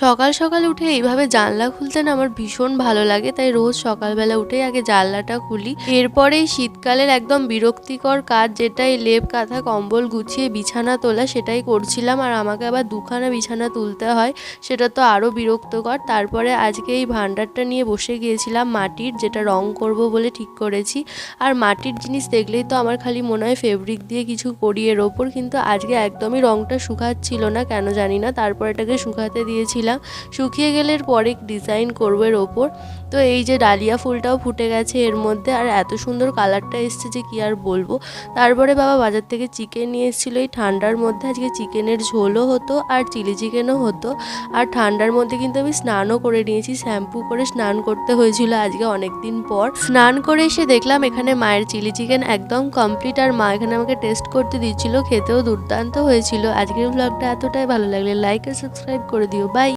সকাল সকাল উঠে এইভাবে জানলা খুলতে না আমার ভীষণ ভালো লাগে, তাই রোজ সকালবেলা উঠেই আগে জানলাটা খুলি। এরপরেই শীতকালের একদম বিরক্তিকর কাজ, যেটা এই লেপ কাঁথা কম্বল গুছিয়ে বিছানা তোলা, সেটাই করছিলাম। আর আমাকে আবার দুখানা বিছানা তুলতে হয়, সেটা তো আরও বিরক্তকর। তারপরে আজকে এই ভান্ডারটা নিয়ে বসে গিয়েছিলাম মাটির, যেটা রং করব বলে ঠিক করেছি। আর মাটির জিনিস দেখলেই তো আমার খালি মনে হয় ফেব্রিক দিয়ে কিছু করি এর ওপর, কিন্তু আজকে একদমই রংটা শুকাচ্ছিল না, কেন জানি না। তারপর এটাকে শুকাতে দিয়েছিলাম, শুকিয়ে গেলে পরে ডিজাইন করবো এর ওপর। তো এই যে ডালিয়া ফুলটাও ফুটে গেছে এর মধ্যে, আর এত সুন্দর কালারটা এসছে যে কি আর বলবো। তারপরে বাবা বাজার থেকে চিকেন নিয়ে এসেছিলো এই ঠান্ডার মধ্যে। আজকে চিকেনের ঝোলও হতো আর চিলি চিকেনও হতো। আর ঠান্ডার মধ্যে কিন্তু আমি স্নানও করে নিয়েছি, শ্যাম্পু করে স্নান করতে হয়েছিল আজকে অনেক দিন পর। স্নান করে এসে দেখলাম এখানে মায়ের চিলি চিকেন একদম কমপ্লিট, আর মা এখানে আমাকে টেস্ট করতে দিচ্ছিল, খেতেও দুর্দান্ত হয়েছিল। আজকের ব্লগটা এতটাই ভালো লাগলে লাইক আর সাবস্ক্রাইব করে দিও। বাই।